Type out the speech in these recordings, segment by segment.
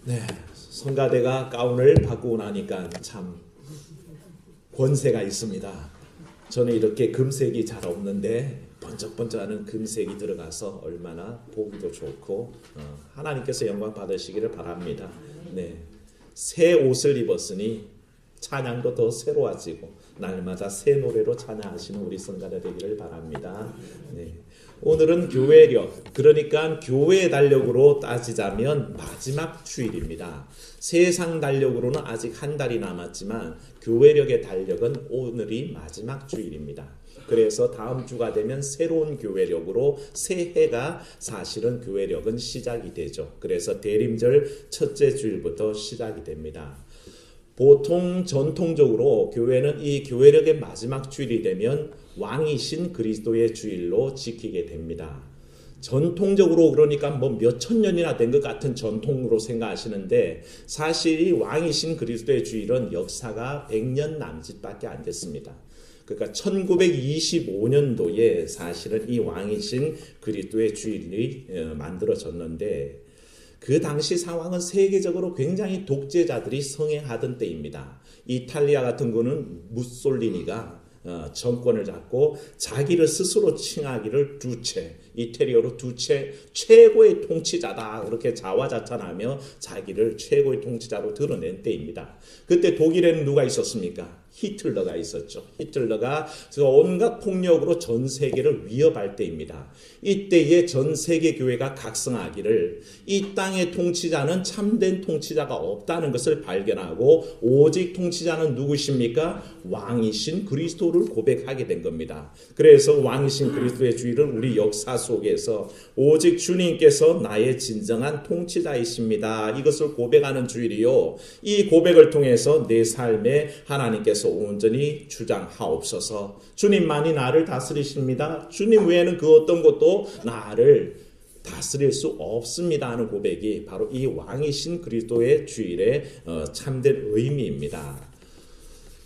네, 성가대가 가운을 바꾸고 나니까 참 권세가 있습니다. 저는 이렇게 금색이 잘 없는데 번쩍번쩍하는 금색이 들어가서 얼마나 보기도 좋고 하나님께서 영광 받으시기를 바랍니다. 네, 새 옷을 입었으니 찬양도 더 새로워지고 날마다 새 노래로 찬양하시는 우리 성가대 되기를 바랍니다. 네. 오늘은 교회력, 그러니까 교회 달력으로 따지자면 마지막 주일입니다. 세상 달력으로는 아직 한 달이 남았지만 교회력의 달력은 오늘이 마지막 주일입니다. 그래서 다음 주가 되면 새로운 교회력으로 새해가 사실은 교회력은 시작이 되죠. 그래서 대림절 첫째 주일부터 시작이 됩니다. 보통 전통적으로 교회는 이 교회력의 마지막 주일이 되면 왕이신 그리스도의 주일로 지키게 됩니다. 전통적으로 그러니까 뭐 몇천 년이나 된 것 같은 전통으로 생각하시는데 사실 이 왕이신 그리스도의 주일은 역사가 100년 남짓밖에 안 됐습니다. 그러니까 1925년도에 사실은 이 왕이신 그리스도의 주일이 만들어졌는데 그 당시 상황은 세계적으로 굉장히 독재자들이 성행하던 때입니다. 이탈리아 같은 거는 무솔리니가 정권을 잡고 자기를 스스로 칭하기를 두체, 이태리어로 두체, 최고의 통치자다 그렇게 자화자찬하며 자기를 최고의 통치자로 드러낸 때입니다. 그때 독일에는 누가 있었습니까? 히틀러가 있었죠. 히틀러가 온갖 폭력으로 전 세계를 위협할 때입니다. 이때에 전 세계 교회가 각성하기를 이 땅의 통치자는 참된 통치자가 없다는 것을 발견하고 오직 통치자는 누구십니까? 왕이신 그리스도를 고백하게 된 겁니다. 그래서 왕이신 그리스도의 주일은 우리 역사 속에서 오직 주님께서 나의 진정한 통치자이십니다. 이것을 고백하는 주일이요. 이 고백을 통해서 내 삶에 하나님께서 온전히 주장하옵소서. 주님만이 나를 다스리십니다. 주님 외에는 그 어떤 것도 나를 다스릴 수 없습니다 하는 고백이 바로 이 왕이신 그리스도의 주일의 참된 의미입니다.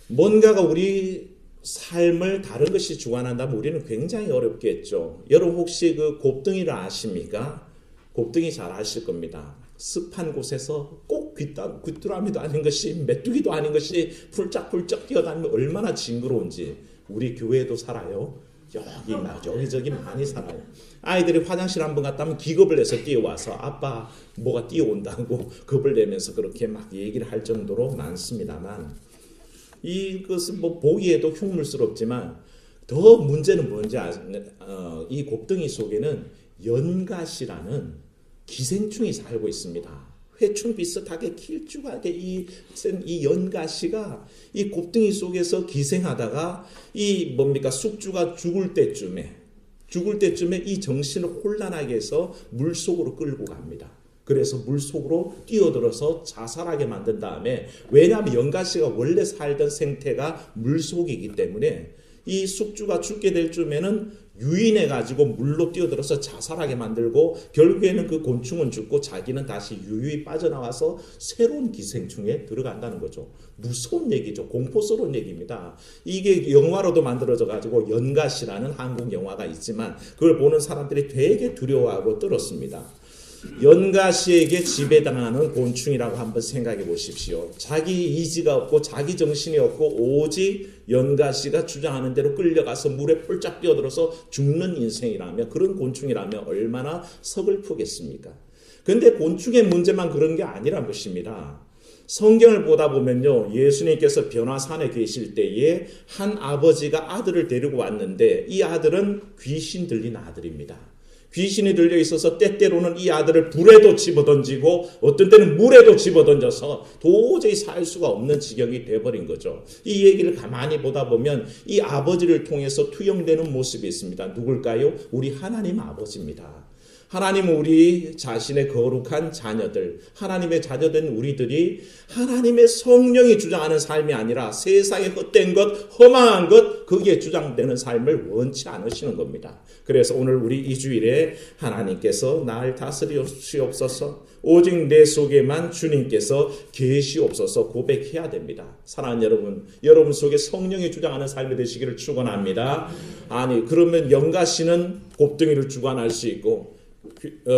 뭔가가 우리 삶을 다른 것이 주관한다면 우리는 굉장히 어렵겠죠. 여러분 혹시 그 곱등이를 아십니까? 곱등이 잘 아실 겁니다. 습한 곳에서 꼭 귀뚜라미도 아닌 것이 메뚜기도 아닌 것이 풀쩍풀쩍 뛰어다니면 얼마나 징그러운지 우리 교회에도 살아요. 여기저기 많이 살아요. 아이들이 화장실 한번 갔다 하면 기겁을 내서 뛰어와서 아빠 뭐가 뛰어온다고 겁을 내면서 그렇게 막 얘기를 할 정도로 많습니다만 이것은 뭐 보기에도 흉물스럽지만 더 문제는 뭔지 이 곱등이 속에는 연갓이라는 기생충이 살고 있습니다. 회충 비슷하게 길쭉하게 이 연가시가 이 곱등이 속에서 기생하다가 숙주가 죽을 때쯤에 이 정신을 혼란하게 해서 물속으로 끌고 갑니다. 그래서 물속으로 뛰어들어서 자살하게 만든 다음에 왜냐하면 연가시가 원래 살던 생태가 물속이기 때문에 이 숙주가 죽게 될 쯤에는 유인해가지고 물로 뛰어들어서 자살하게 만들고 결국에는 그 곤충은 죽고 자기는 다시 유유히 빠져나와서 새로운 기생충에 들어간다는 거죠. 무서운 얘기죠. 공포스러운 얘기입니다. 이게 영화로도 만들어져가지고 연갓이라는 한국 영화가 있지만 그걸 보는 사람들이 되게 두려워하고 떨었습니다. 연가시에게 지배당하는 곤충이라고 한번 생각해 보십시오. 자기 이지가 없고 자기 정신이 없고 오직 연가시가 주장하는 대로 끌려가서 물에 폴짝 뛰어들어서 죽는 인생이라면 그런 곤충이라면 얼마나 서글프겠습니까? 그런데 곤충의 문제만 그런 게 아니란 것입니다. 성경을 보다 보면요. 예수님께서 변화산에 계실 때에 한 아버지가 아들을 데리고 왔는데 이 아들은 귀신 들린 아들입니다. 귀신이 들려 있어서 때때로는 이 아들을 불에도 집어던지고 어떤 때는 물에도 집어던져서 도저히 살 수가 없는 지경이 돼버린 거죠. 이 얘기를 가만히 보다 보면 이 아버지를 통해서 투영되는 모습이 있습니다. 누굴까요? 우리 하나님 아버지입니다. 하나님은 우리 자신의 거룩한 자녀들, 하나님의 자녀된 우리들이 하나님의 성령이 주장하는 삶이 아니라 세상의 헛된 것, 허망한 것, 거기에 주장되는 삶을 원치 않으시는 겁니다. 그래서 오늘 우리 이 주일에 하나님께서 날 다스리시옵소서, 오직 내 속에만 주님께서 계시옵소서 고백해야 됩니다. 사랑하는 여러분 속에 성령이 주장하는 삶이 되시기를 축원합니다. 아니 그러면 연가시는 곱등이를 주관할 수 있고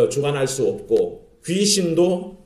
주관할 수 없고 귀신도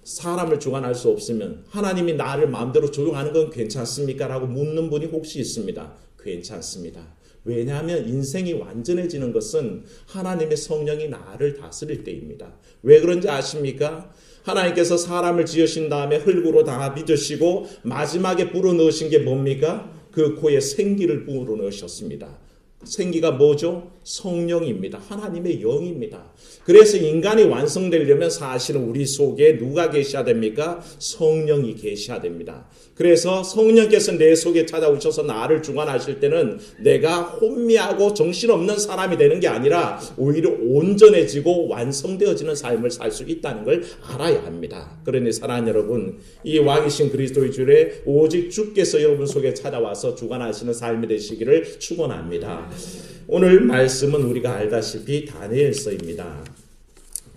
사람을 주관할 수 없으면 하나님이 나를 마음대로 조종하는 건 괜찮습니까? 라고 묻는 분이 혹시 있습니다. 괜찮습니다. 왜냐하면 인생이 완전해지는 것은 하나님의 성령이 나를 다스릴 때입니다. 왜 그런지 아십니까? 하나님께서 사람을 지으신 다음에 흙으로 다 빚으시고 마지막에 불어넣으신 게 뭡니까? 그 코에 생기를 불어넣으셨습니다. 생기가 뭐죠? 성령입니다. 하나님의 영입니다. 그래서 인간이 완성되려면 사실은 우리 속에 누가 계셔야 됩니까? 성령이 계셔야 됩니다. 그래서 성령께서 내 속에 찾아오셔서 나를 주관하실 때는 내가 혼미하고 정신없는 사람이 되는 게 아니라 오히려 온전해지고 완성되어지는 삶을 살 수 있다는 걸 알아야 합니다. 그러니 사랑하는 여러분, 이 왕이신 그리스도의 주에 오직 주께서 여러분 속에 찾아와서 주관하시는 삶이 되시기를 축원합니다. 오늘 말씀은 우리가 알다시피 다니엘서입니다.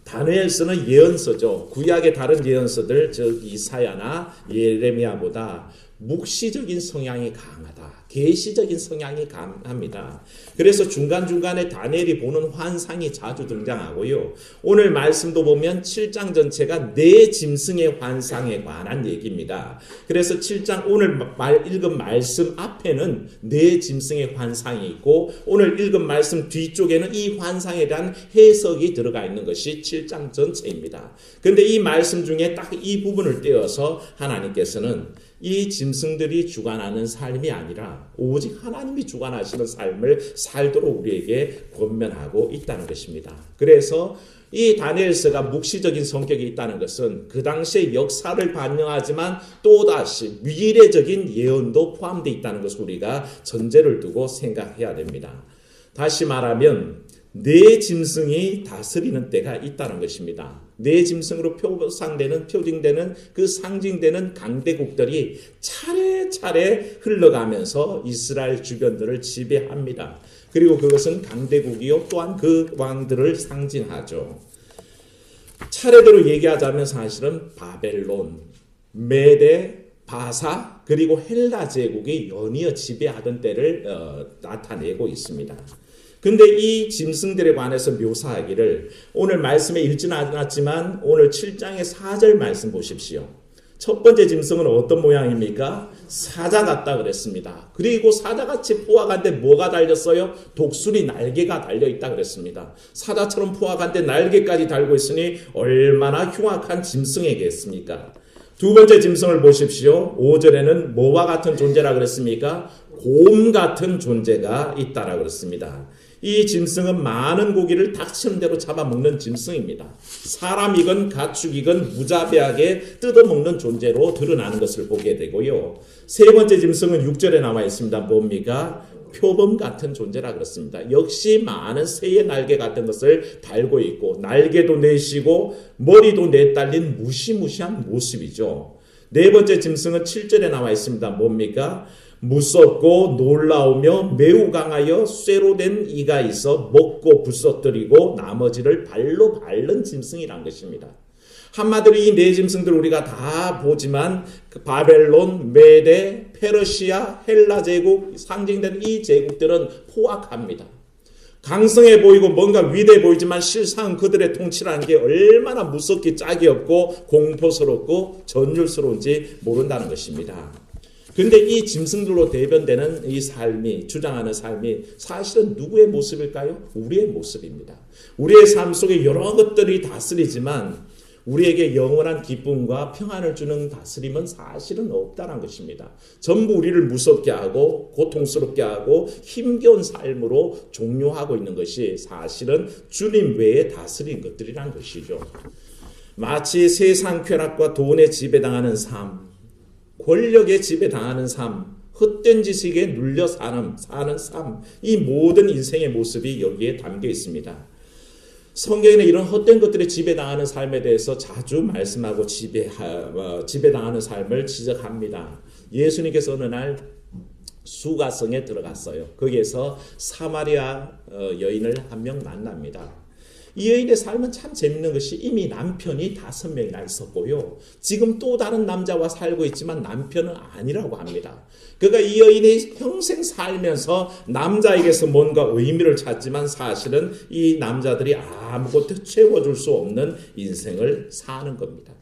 다니엘서는 예언서죠. 구약의 다른 예언서들, 즉 이사야나 예레미야보다 묵시적인 성향이 강하다. 계시적인 성향이 강합니다. 그래서 중간중간에 다니엘이 보는 환상이 자주 등장하고요. 오늘 말씀도 보면 7장 전체가 네 짐승의 환상에 관한 얘기입니다. 그래서 7장 오늘 읽은 말씀 앞에는 네 짐승의 환상이 있고 오늘 읽은 말씀 뒤쪽에는 이 환상에 대한 해석이 들어가 있는 것이 7장 전체입니다. 그런데 이 말씀 중에 딱 이 부분을 떼어서 하나님께서는 이 짐승들이 주관하는 삶이 아니라 오직 하나님이 주관하시는 삶을 살도록 우리에게 권면하고 있다는 것입니다. 그래서 이 다니엘서가 묵시적인 성격이 있다는 것은 그 당시의 역사를 반영하지만 또다시 미래적인 예언도 포함되어 있다는 것을 우리가 전제를 두고 생각해야 됩니다. 다시 말하면 네 짐승이 다스리는 때가 있다는 것입니다. 네 짐승으로 표징되는 그 상징되는 강대국들이 차례차례 흘러가면서 이스라엘 주변들을 지배합니다. 그리고 그것은 강대국이요 또한 그 왕들을 상징하죠. 차례대로 얘기하자면 사실은 바벨론, 메데, 바사 그리고 헬라 제국이 연이어 지배하던 때를 나타내고 있습니다. 근데 이 짐승들에 관해서 묘사하기를 오늘 말씀에 읽지는 않았지만 오늘 7장의 4절 말씀 보십시오. 첫 번째 짐승은 어떤 모양입니까? 사자 같다 그랬습니다. 그리고 사자같이 포악한데 뭐가 달렸어요? 독수리 날개가 달려있다 그랬습니다. 사자처럼 포악한데 날개까지 달고 있으니 얼마나 흉악한 짐승이겠습니까? 두 번째 짐승을 보십시오. 5절에는 뭐와 같은 존재라 그랬습니까? 곰 같은 존재가 있다라 그랬습니다. 이 짐승은 많은 고기를 닥치는 대로 잡아먹는 짐승입니다. 사람이건 가축이건 무자비하게 뜯어먹는 존재로 드러나는 것을 보게 되고요. 세 번째 짐승은 6절에 나와 있습니다. 뭡니까? 표범 같은 존재라 그렇습니다. 역시 많은 새의 날개 같은 것을 달고 있고 날개도 내쉬고 머리도 내딸린 무시무시한 모습이죠. 네 번째 짐승은 7절에 나와 있습니다. 뭡니까? 무섭고 놀라우며 매우 강하여 쇠로 된 이가 있어 먹고 부서뜨리고 나머지를 발로 밟는 짐승이란 것입니다. 한마디로 이 네 짐승들 우리가 다 보지만 바벨론, 메데, 페르시아, 헬라 제국 상징되는 이 제국들은 포악합니다. 강성해 보이고 뭔가 위대해 보이지만 실상은 그들의 통치라는 게 얼마나 무섭게 짝이 없고 공포스럽고 전율스러운지 모른다는 것입니다. 그런데 이 짐승들로 대변되는 이 삶이 주장하는 삶이 사실은 누구의 모습일까요? 우리의 모습입니다. 우리의 삶 속에 여러 것들이 다스리지만 우리에게 영원한 기쁨과 평안을 주는 다스림은 사실은 없다는 것입니다. 전부 우리를 무섭게 하고 고통스럽게 하고 힘겨운 삶으로 종료하고 있는 것이 사실은 주님 외에 다스린 것들이란 것이죠. 마치 세상 쾌락과 돈에 지배당하는 삶, 권력에 지배당하는 삶, 헛된 지식에 눌려 사는 삶, 이 모든 인생의 모습이 여기에 담겨 있습니다. 성경에는 이런 헛된 것들에 지배당하는 삶에 대해서 자주 말씀하고 지배당하는 삶을 지적합니다. 예수님께서 어느 날 수가성에 들어갔어요. 거기에서 사마리아 여인을 한 명 만납니다. 이 여인의 삶은 참 재밌는 것이 이미 남편이 5명이나 있었고요. 지금 또 다른 남자와 살고 있지만 남편은 아니라고 합니다. 그러니까 이 여인이 평생 살면서 남자에게서 뭔가 의미를 찾지만 사실은 이 남자들이 아무것도 채워줄 수 없는 인생을 사는 겁니다.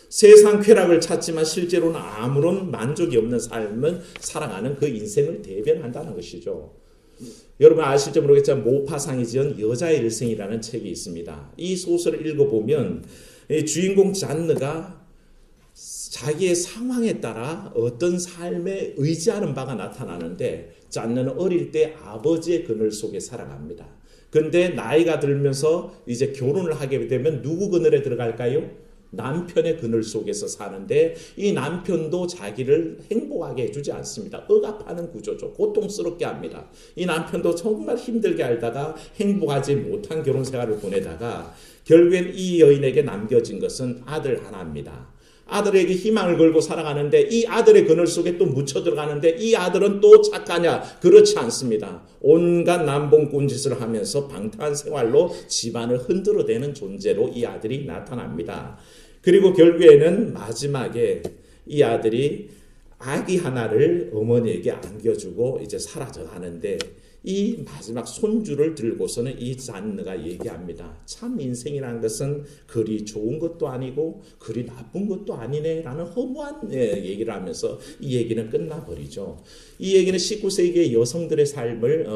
세상 쾌락을 찾지만 실제로는 아무런 만족이 없는 삶을 살아가는 그 인생을 대변한다는 것이죠. 여러분 아실지 모르겠지만 모파상이 지은 여자의 일생이라는 책이 있습니다. 이 소설을 읽어보면 주인공 잔느가 자기의 상황에 따라 어떤 삶에 의지하는 바가 나타나는데 잔느는 어릴 때 아버지의 그늘 속에 살아갑니다. 그런데 나이가 들면서 이제 결혼을 하게 되면 누구 그늘에 들어갈까요? 남편의 그늘 속에서 사는데 이 남편도 자기를 행복하게 해주지 않습니다. 억압하는 구조죠. 고통스럽게 합니다. 이 남편도 정말 힘들게 알다가 행복하지 못한 결혼 생활을 보내다가 결국엔 이 여인에게 남겨진 것은 아들 하나입니다. 아들에게 희망을 걸고 살아가는데 이 아들의 그늘 속에 또 묻혀 들어가는데 이 아들은 또 착하냐? 그렇지 않습니다. 온갖 남봉꾼짓을 하면서 방탕한 생활로 집안을 흔들어대는 존재로 이 아들이 나타납니다. 그리고 결국에는 마지막에 이 아들이 아기 하나를 어머니에게 안겨주고 이제 사라져 가는데 이 마지막 손주를 들고서는 이 잔느가 얘기합니다. 참 인생이라는 것은 그리 좋은 것도 아니고 그리 나쁜 것도 아니네 라는 허무한 얘기를 하면서 이 얘기는 끝나버리죠. 이 얘기는 19세기의 여성들의 삶을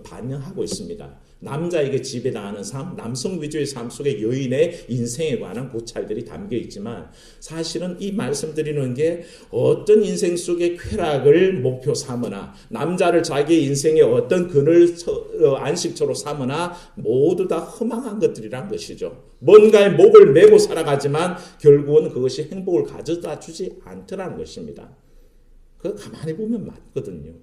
반영하고 있습니다. 남자에게 지배당하는 삶, 남성 위주의 삶 속에 여인의 인생에 관한 고찰들이 담겨 있지만 사실은 이 말씀드리는 게 어떤 인생 속의 쾌락을 목표 삼으나 남자를 자기의 인생의 어떤 그늘 안식처로 삼으나 모두 다 허망한 것들이란 것이죠. 뭔가에 목을 메고 살아가지만 결국은 그것이 행복을 가져다 주지 않더라는 것입니다. 그거 가만히 보면 맞거든요.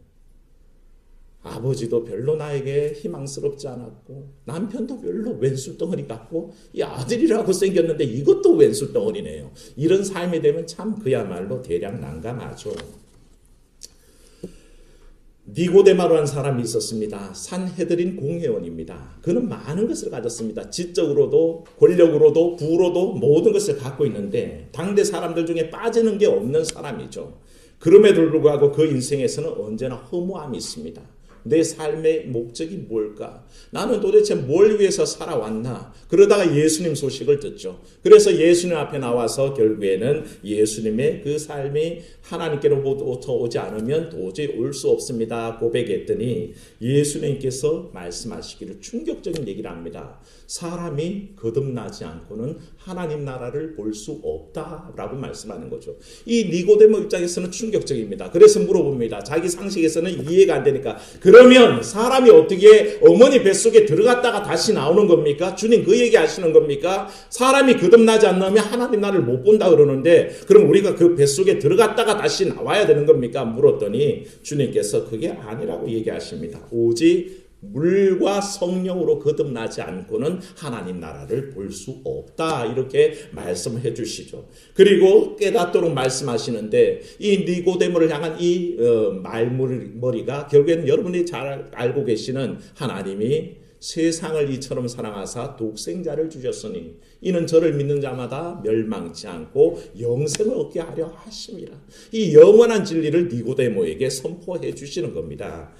아버지도 별로 나에게 희망스럽지 않았고 남편도 별로 왼수덩어리 같고 이 아들이라고 생겼는데 이것도 왼수덩어리네요. 이런 삶이 되면 참 그야말로 대략 난감하죠. 니고데마로라는 사람이 있었습니다. 산헤드린 공회원입니다. 그는 많은 것을 가졌습니다. 지적으로도 권력으로도 부로도 모든 것을 갖고 있는데 당대 사람들 중에 빠지는 게 없는 사람이죠. 그럼에도 불구하고 그 인생에서는 언제나 허무함이 있습니다. 내 삶의 목적이 뭘까? 나는 도대체 뭘 위해서 살아왔나? 그러다가 예수님 소식을 듣죠. 그래서 예수님 앞에 나와서 결국에는 예수님의 그 삶이 하나님께로부터 오지 않으면 도저히 올 수 없습니다. 고백했더니 예수님께서 말씀하시기를 충격적인 얘기를 합니다. 사람이 거듭나지 않고는 하나님 나라를 볼 수 없다라고 말씀하는 거죠. 이 니고데모 입장에서는 충격적입니다. 그래서 물어봅니다. 자기 상식에서는 이해가 안 되니까 그러면 사람이 어떻게 어머니 뱃속에 들어갔다가 다시 나오는 겁니까? 주님 그 얘기 하시는 겁니까? 사람이 거듭나지 않으면 하나님 나라를 못 본다 그러는데 그럼 우리가 그 뱃속에 들어갔다가 다시 나와야 되는 겁니까? 물었더니 주님께서 그게 아니라고 얘기하십니다. 오직 물과 성령으로 거듭나지 않고는 하나님 나라를 볼 수 없다 이렇게 말씀해 주시죠. 그리고 깨닫도록 말씀하시는데 이 니고데모를 향한 이 말머리가 결국에는 여러분이 잘 알고 계시는 하나님이 세상을 이처럼 사랑하사 독생자를 주셨으니 이는 저를 믿는 자마다 멸망치 않고 영생을 얻게 하려 하심이라. 이 영원한 진리를 니고데모에게 선포해 주시는 겁니다.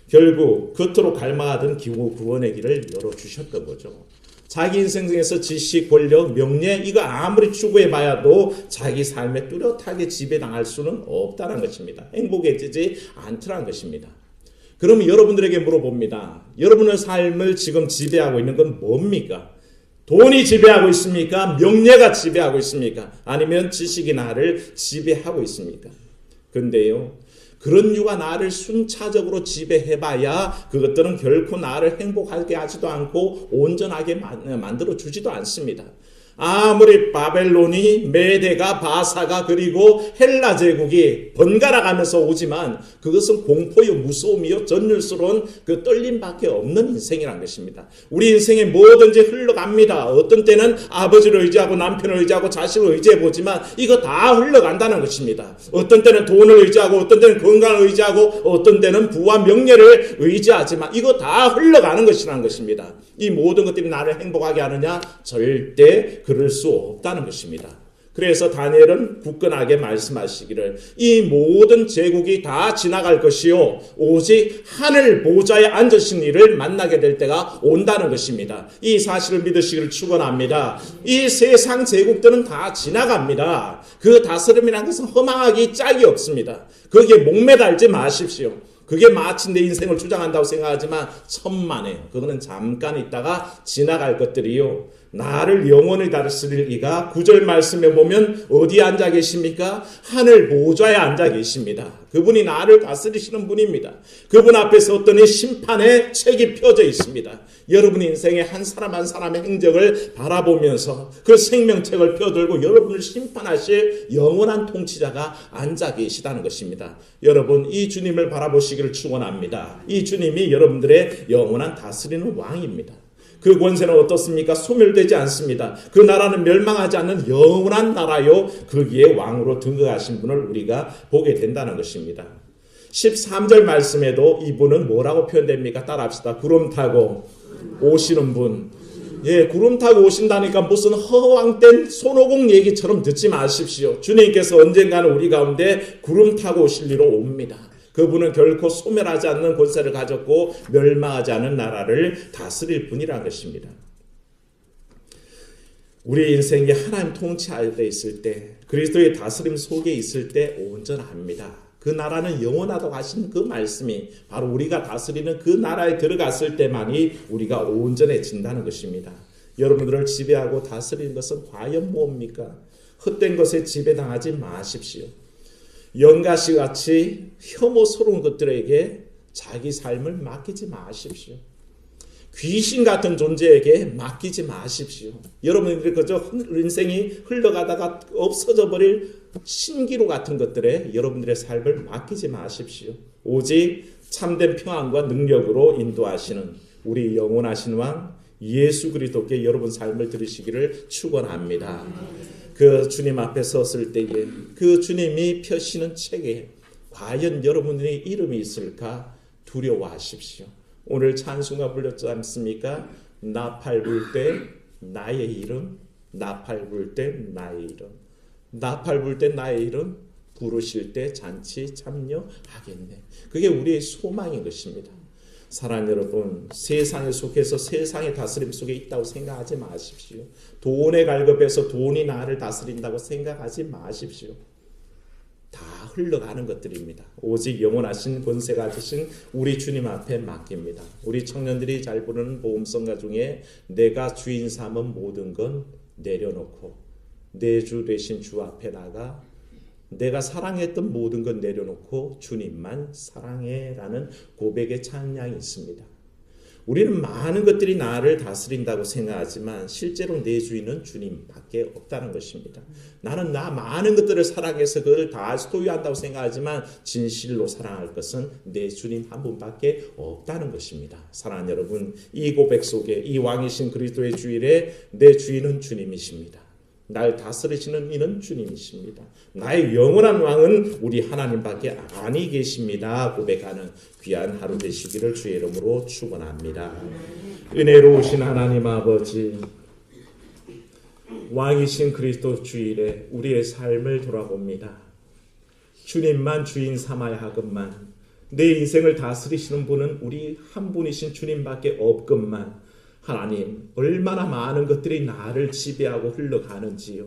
결국 겉으로 갈망하던 구원의 길을 열어주셨던 거죠. 자기 인생 중에서 지식, 권력, 명예 이거 아무리 추구해봐야도 자기 삶에 뚜렷하게 지배당할 수는 없다는 것입니다. 행복해지지 않더라는 것입니다. 그러면 여러분들에게 물어봅니다. 여러분의 삶을 지금 지배하고 있는 건 뭡니까? 돈이 지배하고 있습니까? 명예가 지배하고 있습니까? 아니면 지식이 나를 지배하고 있습니까? 근데요. 그런 유가 나를 순차적으로 지배해봐야 그것들은 결코 나를 행복하게 하지도 않고 온전하게 만들어주지도 않습니다. 아무리 바벨론이 메대가 바사가 그리고 헬라 제국이 번갈아 가면서 오지만 그것은 공포요 무서움이요 전율스러운 그 떨림밖에 없는 인생이란 것입니다. 우리 인생에 뭐든지 흘러갑니다. 어떤 때는 아버지를 의지하고 남편을 의지하고 자식을 의지해보지만 이거 다 흘러간다는 것입니다. 어떤 때는 돈을 의지하고 어떤 때는 건강을 의지하고 어떤 때는 부와 명예를 의지하지만 이거 다 흘러가는 것이라는 것입니다. 이 모든 것들이 나를 행복하게 하느냐? 절대 그럴 수 없다는 것입니다. 그래서 다니엘은 굳건하게 말씀하시기를 이 모든 제국이 다 지나갈 것이요 오직 하늘 보좌에 앉으신 이를 만나게 될 때가 온다는 것입니다. 이 사실을 믿으시기를 축원합니다. 이 세상 제국들은 다 지나갑니다. 그 다스림이라는 것은 허망하기 짝이 없습니다. 거기에 목매달지 마십시오. 그게 마치 내 인생을 주장한다고 생각하지만 천만에요. 그거는 잠깐 있다가 지나갈 것들이요. 나를 영원히 다스릴 이가 9절 말씀에 보면 어디에 앉아 계십니까? 하늘 보좌에 앉아 계십니다. 그분이 나를 다스리시는 분입니다. 그분 앞에서 어떤 심판의 책이 펴져 있습니다. 여러분 인생의 한 사람 한 사람의 행적을 바라보면서 그 생명책을 펴들고 여러분을 심판하실 영원한 통치자가 앉아 계시다는 것입니다. 여러분 이 주님을 바라보시기를 축원합니다. 이 주님이 여러분들의 영원한 다스리는 왕입니다. 그 권세는 어떻습니까? 소멸되지 않습니다. 그 나라는 멸망하지 않는 영원한 나라요. 거기에 왕으로 등극하신 분을 우리가 보게 된다는 것입니다. 13절 말씀에도 이분은 뭐라고 표현됩니까? 따라합시다. 구름 타고 오시는 분. 예, 구름 타고 오신다니까 무슨 허황된 손오공 얘기처럼 듣지 마십시오. 주님께서 언젠가는 우리 가운데 구름 타고 오실 리로 옵니다. 그분은 결코 소멸하지 않는 권세를 가졌고 멸망하지 않은 나라를 다스릴 분이라는 것입니다. 우리 인생이 하나님 통치 아래 있을 때 그리스도의 다스림 속에 있을 때 온전합니다. 그 나라는 영원하다고 하신 그 말씀이 바로 우리가 다스리는 그 나라에 들어갔을 때만이 우리가 온전해진다는 것입니다. 여러분들을 지배하고 다스리는 것은 과연 무엇입니까? 헛된 것에 지배당하지 마십시오. 영가시 같이 혐오스러운 것들에게 자기 삶을 맡기지 마십시오. 귀신 같은 존재에게 맡기지 마십시오. 여러분들이 그저 인생이 흘러가다가 없어져 버릴 신기루 같은 것들에 여러분들의 삶을 맡기지 마십시오. 오직 참된 평안과 능력으로 인도하시는 우리 영원하신 왕 예수 그리스도께 여러분 삶을 들으시기를 축원합니다. 그 주님 앞에 섰을 때에 그 주님이 펴시는 책에 과연 여러분들의 이름이 있을까 두려워하십시오. 오늘 찬송가 불렸지 않습니까? 나팔 불 때 나의 이름, 나팔 불 때 나의 이름, 나팔 불 때 나의 이름 부르실 때 잔치 참여하겠네. 그게 우리의 소망인 것입니다. 사랑하는 여러분, 세상에 속해서 세상의 다스림 속에 있다고 생각하지 마십시오. 돈에 갈급해서 돈이 나를 다스린다고 생각하지 마십시오. 다 흘러가는 것들입니다. 오직 영원하신 권세 가지신 우리 주님 앞에 맡깁니다. 우리 청년들이 잘 부르는 보험성가 중에 내가 주인 삼은 모든 건 내려놓고 내 주 되신 주 앞에 나가 내가 사랑했던 모든 건 내려놓고 주님만 사랑해라는 고백의 찬양이 있습니다. 우리는 많은 것들이 나를 다스린다고 생각하지만 실제로 내 주인은 주님밖에 없다는 것입니다. 나는 많은 것들을 사랑해서 그걸 다 소유한다고 생각하지만 진실로 사랑할 것은 내 주님 한 분밖에 없다는 것입니다. 사랑하는 여러분, 이 고백 속에 이 왕이신 그리스도의 주일에 내 주인은 주님이십니다. 날 다스리시는 이는 주님이십니다. 나의 영원한 왕은 우리 하나님밖에 아니 계십니다. 고백하는 귀한 하루 되시기를 주의 이름으로 축원합니다. 은혜로우신 하나님 아버지, 왕이신 그리스도 주일에 우리의 삶을 돌아봅니다. 주님만 주인 삼아야 하건만 내 인생을 다스리시는 분은 우리 한 분이신 주님밖에 없건만 하나님, 얼마나 많은 것들이 나를 지배하고 흘러가는지요.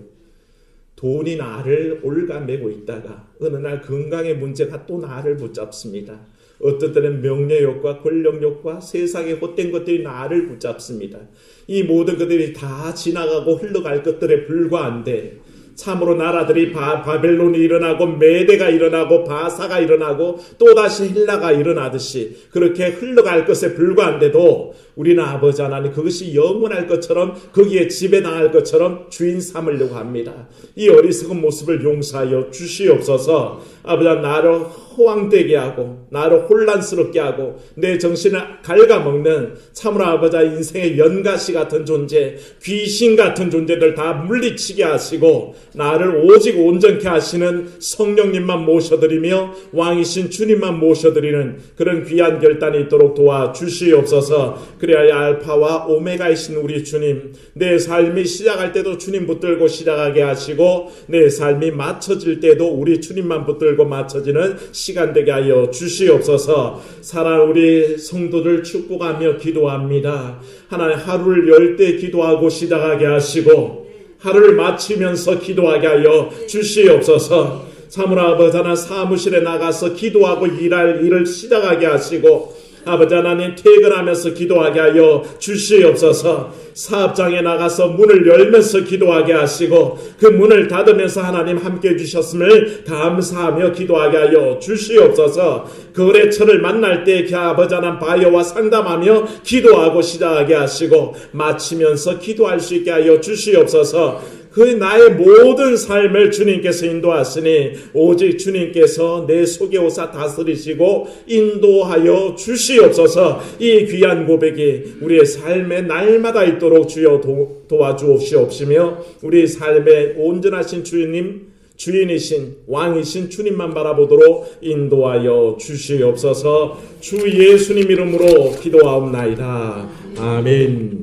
돈이 나를 올가매고 있다가 어느 날 건강의 문제가 또 나를 붙잡습니다. 어떤 때는 명예욕과 권력욕과 세상의 헛된 것들이 나를 붙잡습니다. 이 모든 것들이 다 지나가고 흘러갈 것들에 불과한데 참으로 나라들이 바벨론이 일어나고 메대가 일어나고 바사가 일어나고 또다시 헬라가 일어나듯이 그렇게 흘러갈 것에 불과한데도 우리는 아버지 하나님 그것이 영원할 것처럼 거기에 지배당할 것처럼 주인 삼으려고 합니다. 이 어리석은 모습을 용서하여 주시옵소서. 아버지 나를 허황되게 하고 나를 혼란스럽게 하고 내 정신을 갉아먹는 참으로 아버지 인생의 연가시 같은 존재, 귀신 같은 존재들 다 물리치게 하시고 나를 오직 온전케 하시는 성령님만 모셔드리며 왕이신 주님만 모셔드리는 그런 귀한 결단이 있도록 도와주시옵소서. 그래야 알파와 오메가이신 우리 주님, 내 삶이 시작할 때도 주님 붙들고 시작하게 하시고 내 삶이 맞춰질 때도 우리 주님만 붙들고 맞춰지는 시간 되게 하여 주시옵소서. 사랑하는 우리 성도들 축복하며 기도합니다. 하나님, 하루를 열 때 기도하고 시작하게 하시고 하루를 마치면서 기도하게 하여 주시옵소서. 참으로 아버지 하나님, 사무실에 나가서 기도하고 일할 일을 시작하게 하시고 아버지 하나님, 퇴근하면서 기도하게 하여 주시옵소서. 사업장에 나가서 문을 열면서 기도하게 하시고 그 문을 닫으면서 하나님 함께 해주셨음을 감사하며 기도하게 하여 주시옵소서. 거래처를 만날 때 아버지 하나님 바이어와 상담하며 기도하고 시작하게 하시고 마치면서 기도할 수 있게 하여 주시옵소서. 그 나의 모든 삶을 주님께서 인도하시니 오직 주님께서 내 속에 오사 다스리시고 인도하여 주시옵소서. 이 귀한 고백이 우리의 삶의 날마다 있도록 주여 도와주옵시옵시며 우리 삶의 온전하신 주님, 주인이신 왕이신 주님만 바라보도록 인도하여 주시옵소서. 주 예수님 이름으로 기도하옵나이다. 아멘.